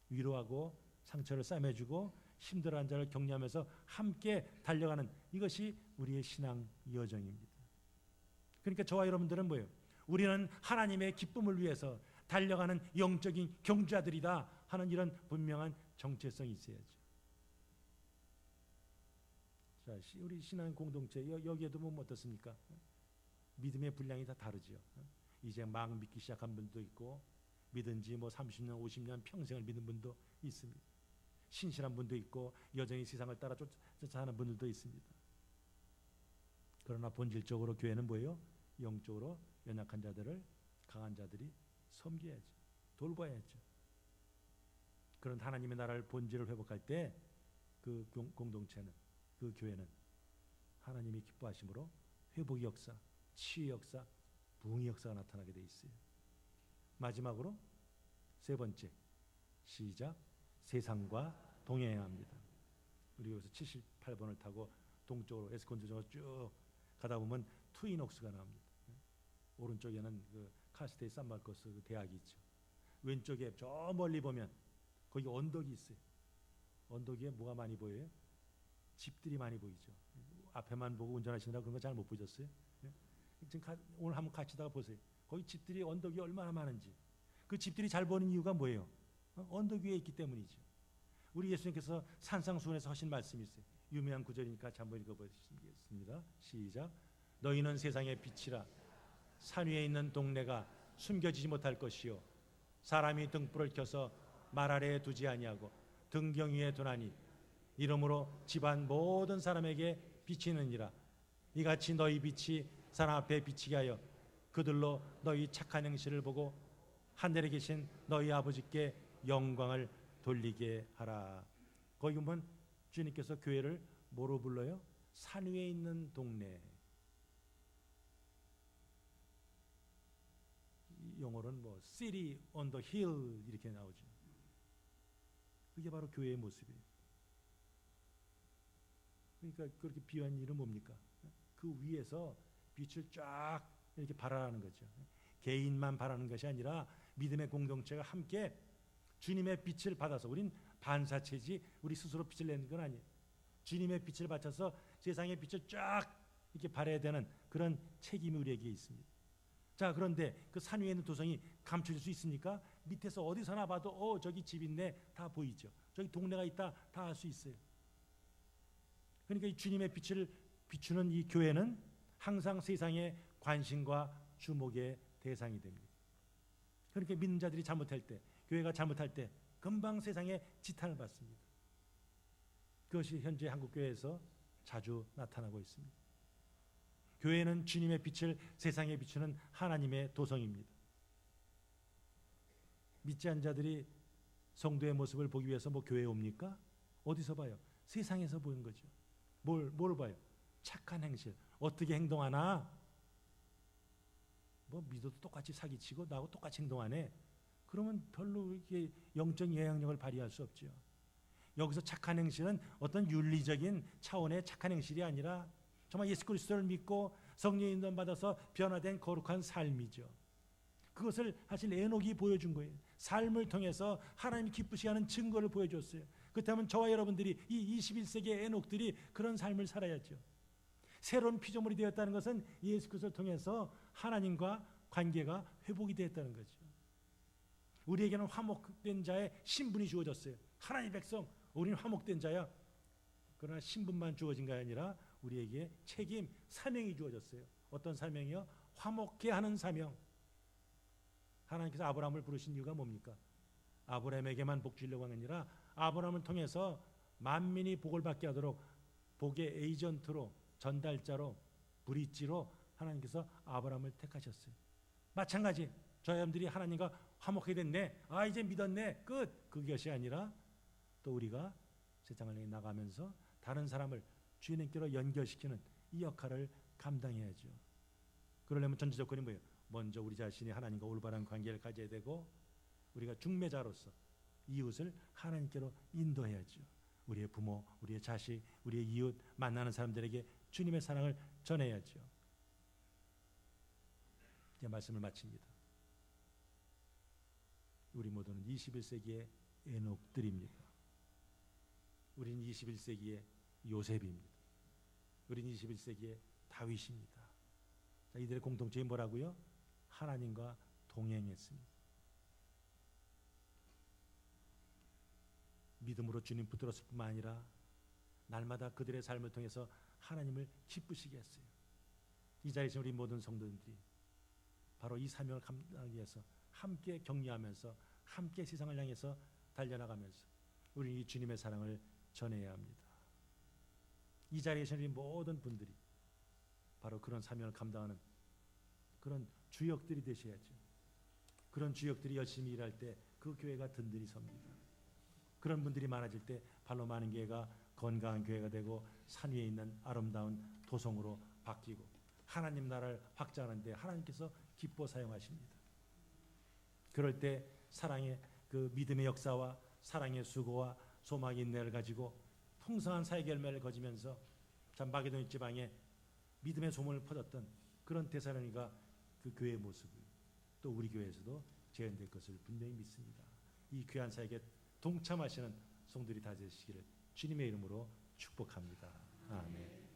위로하고 상처를 싸매주고 힘들어하는 자를 격려하면서 함께 달려가는, 이것이 우리의 신앙 여정입니다. 그러니까 저와 여러분들은 뭐예요? 우리는 하나님의 기쁨을 위해서 달려가는 영적인 경주자들이다 하는 이런 분명한 정체성이 있어야죠. 자, 우리 신앙 공동체 여기에도 뭐 어떻습니까? 믿음의 분량이 다 다르죠. 이제 막 믿기 시작한 분도 있고 믿은 지 뭐 30년, 50년 평생을 믿는 분도 있습니다. 신실한 분도 있고 여전히 세상을 따라 쫓아가는 분들도 있습니다. 그러나 본질적으로 교회는 뭐예요? 영적으로 연약한 자들을 강한 자들이 섬겨야죠. 돌봐야죠. 그런 하나님의 나라를 본질을 회복할 때 그 공동체는, 그 교회는 하나님이 기뻐하심으로 회복의 역사, 치유의 역사, 부흥의 역사가 나타나게 돼 있어요. 마지막으로 세 번째, 시작. 세상과 동행해야 합니다. 우리 여기서 78번을 타고 동쪽으로 에스콘주정으로 쭉 가다 보면 트윈옥스가 나옵니다. 오른쪽에는 그 카스테이 산마르코스 그 대학이 있죠. 왼쪽에 저 멀리 보면 거기 언덕이 있어요. 언덕 위에 뭐가 많이 보여요? 집들이 많이 보이죠. 앞에만 보고 운전하시느라 그런 거 잘 못 보셨어요? 지금 오늘 한번 같이다가 보세요. 거기 집들이 언덕 위에 얼마나 많은지. 그 집들이 잘 보이는 이유가 뭐예요? 언덕 위에 있기 때문이죠. 우리 예수님께서 산상수훈에서 하신 말씀이 있어요. 유명한 구절이니까 한번 읽어보겠습니다. 시작. 너희는 세상의 빛이라. 산 위에 있는 동네가 숨겨지지 못할 것이요 사람이 등불을 켜서 말 아래에 두지 아니하고 등경 위에 두나니 이러므로 집안 모든 사람에게 비치느니라. 이같이 너희 빛이 사람 앞에 비치게 하여 그들로 너희 착한 행실을 보고 하늘에 계신 너희 아버지께 영광을 돌리게 하라. 거기 보면 주님께서 교회를 뭐로 불러요? 산 위에 있는 동네. 영어로는 뭐 city on the hill 이렇게 나오죠. 그게 바로 교회의 모습이에요. 그러니까 그렇게 비유한 일은 뭡니까? 그 위에서 빛을 쫙 이렇게 발하라는 거죠. 개인만 발하는 것이 아니라 믿음의 공동체가 함께 주님의 빛을 받아서, 우린 반사체지 우리 스스로 빛을 내는 건 아니에요. 주님의 빛을 받쳐서 세상의 빛을 쫙 이렇게 발해야 되는 그런 책임이 우리에게 있습니다. 자, 그런데 그 산 위에 있는 도성이 감춰질 수 있습니까? 밑에서 어디서나 봐도 저기 집 있네 다 보이죠. 저기 동네가 있다 다 알 수 있어요. 그러니까 이 주님의 빛을 비추는 이 교회는 항상 세상의 관심과 주목의 대상이 됩니다. 그러니까 믿는 자들이 잘못할 때, 교회가 잘못할 때 금방 세상의 지탄을 받습니다. 그것이 현재 한국교회에서 자주 나타나고 있습니다. 교회는 주님의 빛을 세상에 비추는 하나님의 도성입니다. 믿지 않은 자들이 성도의 모습을 보기 위해서 뭐 교회에 옵니까? 어디서 봐요? 세상에서 보는 거죠. 뭘 봐요? 착한 행실. 어떻게 행동하나? 뭐 믿어도 똑같이 사기치고 나하고 똑같이 행동하네. 그러면 별로 이렇게 영적 영향력을 발휘할 수 없죠. 여기서 착한 행실은 어떤 윤리적인 차원의 착한 행실이 아니라 정말 예수 그리스도를 믿고 성령의 인도를 받아서 변화된 거룩한 삶이죠. 그것을 사실 에녹이 보여준 거예요. 삶을 통해서 하나님이 기쁘시게 하는 증거를 보여줬어요. 그렇다면 저와 여러분들이 이 21세기의 에녹들이 그런 삶을 살아야죠. 새로운 피조물이 되었다는 것은 예수 그리스도를 통해서 하나님과 관계가 회복이 되었다는 거죠. 우리에게는 화목된 자의 신분이 주어졌어요. 하나님의 백성, 우리는 화목된 자야. 그러나 신분만 주어진 게 아니라 우리에게 책임, 사명이 주어졌어요. 어떤 사명이요? 화목케 하는 사명. 하나님께서 아브라함을 부르신 이유가 뭡니까? 아브라함에게만 복 주려고 한 게 아니라 아브라함을 통해서 만민이 복을 받게 하도록 복의 에이전트로, 전달자로, 브릿지로 하나님께서 아브라함을 택하셨어요. 마찬가지 저 사람들이 하나님과 화목하게 됐네, 이제 믿었네, 끝. 그것이 아니라 또 우리가 세상을 나가면서 다른 사람을 주님께로 연결시키는 이 역할을 감당해야죠. 그러려면 전제 조건이 뭐예요? 먼저 우리 자신이 하나님과 올바른 관계를 가져야 되고, 우리가 중매자로서 이웃을 하나님께로 인도해야죠. 우리의 부모, 우리의 자식, 우리의 이웃, 만나는 사람들에게 주님의 사랑을 전해야죠. 이제 말씀을 마칩니다. 우리 모두는 21세기의 에녹들입니다. 우리는 21세기의 요셉입니다. 우리는 21세기의 다윗입니다. 자, 이들의 공통점이 뭐라고요? 하나님과 동행했습니다. 믿음으로 주님 붙들었을 뿐만 아니라 날마다 그들의 삶을 통해서 하나님을 기쁘시게 했어요. 이 자리에서 우리 모든 성도들이 바로 이 사명을 감당하기 위해서 함께 격려하면서 함께 세상을 향해서 달려나가면서 우리 이 주님의 사랑을 전해야 합니다. 이 자리에서 우리 모든 분들이 바로 그런 사명을 감당하는 그런 주역들이 되셔야죠. 그런 주역들이 열심히 일할 때 그 교회가 든든히 섭니다. 그런 분들이 많아질 때 발로 많은 교회가 건강한 교회가 되고 산 위에 있는 아름다운 도성으로 바뀌고 하나님 나라를 확장하는 데 하나님께서 기뻐 사용하십니다. 그럴 때 사랑의 그 믿음의 역사와 사랑의 수고와 소망의 인내를 가지고 풍성한 사회 열매를 거지면서 참 마게도니 지방에 믿음의 소문을 퍼졌던 그런 데살로니가 그 교회의 모습을 또 우리 교회에서도 재현될 것을 분명히 믿습니다. 이 귀한 사역에 동참하시는 성도들이 다 되시기를 주님의 이름으로 축복합니다. 아멘.